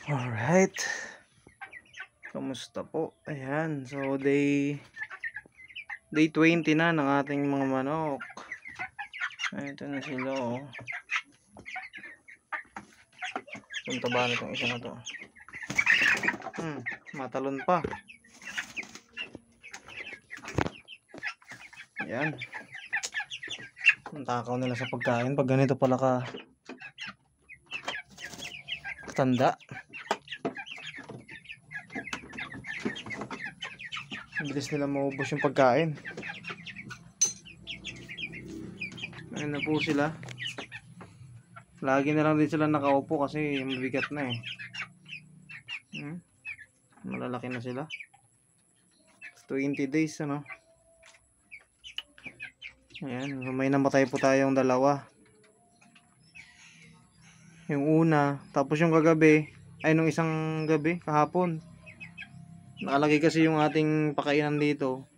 Alright. Kamusta po? Ayan. So, day 20 na ng ating mga manok. Ito na sila, oh. Punta ba na itong isa na to? Matalon pa. Ayan. Ang takaw nila sa pagkain. Pag ganito pala ka tanda. Bilis nila maubos yung pagkain. Ayun na po sila. Lagi na lang din sila nakaupo kasi mabigat na eh. Malalaki na sila. 20 days ano. Ayan, may namatay po tayong dalawa. Yung una, tapos yung kagabi, ay nung isang gabi, kahapon. Nakalagay kasi yung ating pakainan dito.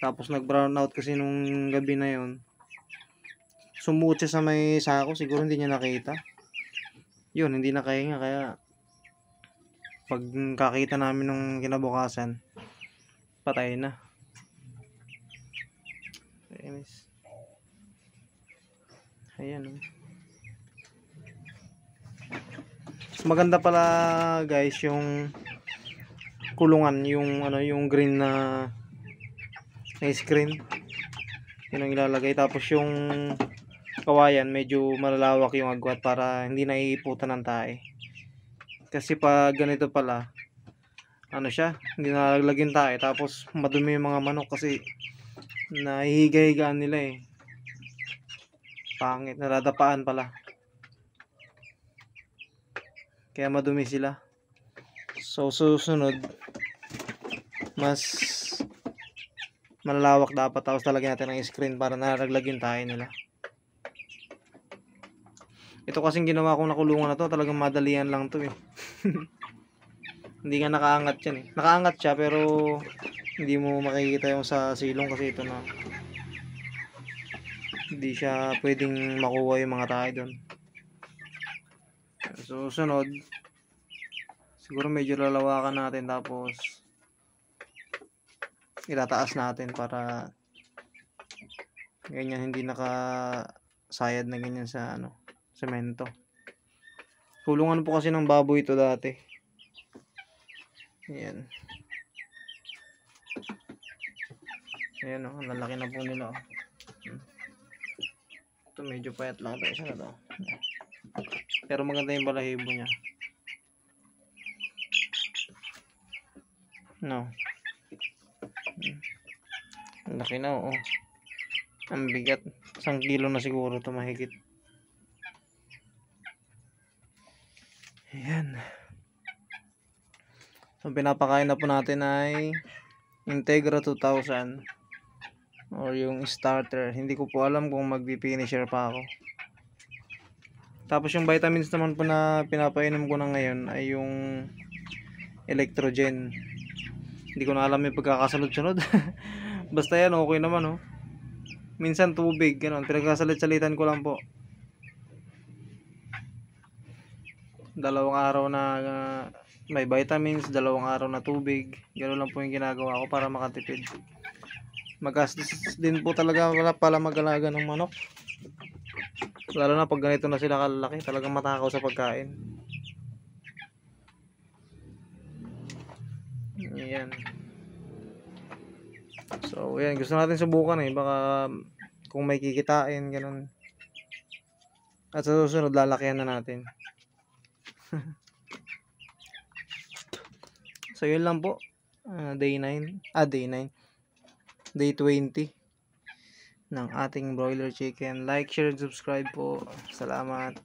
Tapos nag-brown out kasi nung gabi na yon. Sumuot siya sa may sako, siguro hindi niya nakita. Yun, hindi nakahinga kaya pag kakita namin nung kinabukasan, patay na. Ayan. Maganda pala guys yung kulungan, yung ano, yung green na screen. Yun ang ilalagay, tapos yung kawayan medyo malalawak yung agwat para hindi naiiputan ng tae. Kasi pag ganito pala, ano siya, hindi nalalagyan tae, tapos madumi yung mga manok kasi nahihiga-higaan nila eh. Pangit, naradapaan pala. Kaya madumi sila. So susunod, mas malalawak dapat, tapos talagyan natin ng screen para naraglag yung tae nila. Ito kasing ginawa kong nakulungan na to, talagang madalian lang to eh. Hindi nga nakaangat yan eh. Nakaangat siya pero hindi mo makikita yung sa silong kasi ito na. Hindi siya pwedeng makuha yung mga tae doon. So sunod, siguro medyo lalawakan natin, tapos itataas natin para ganyan hindi nakasayad na ganyan sa ano, semento. Kulungan po kasi ng baboy ito dati. Ayan. Ayan o, lalaki na po nila o. Ito medyo payat lang ito, isa na to. Pero maganda yung balahibo niya. No. Laki na o. Ang bigat. 1 kilo na siguro ito mahigit. Ayan. So pinapakain na po natin ay Integra 2000 or yung starter. Hindi ko po alam kung magpi-finisher pa ako. Tapos yung vitamins naman po na pinapainom ko na ngayon ay yung Electrogen. Hindi ko na alam yung pagkakasunod-sunod. Basta yan, okay naman oh. Minsan tubig, gano'n. Pinagkasalit-salitan ko lang po. 2 araw na may vitamins, 2 araw na tubig. Gano'n lang po yung ginagawa ko para makatipid. Magastos din po talaga pala mag-alaga ng manok. Lalo na pag ganito na sila kalalaki, talagang matakaw sa pagkain. Ayan. So yan, gusto natin subukan eh, baka kung may kikitain ganun. At sa susunod lalakihan na natin. So yun lang po. Day 20 ng ating broiler chicken. Like, share, and subscribe po. Salamat.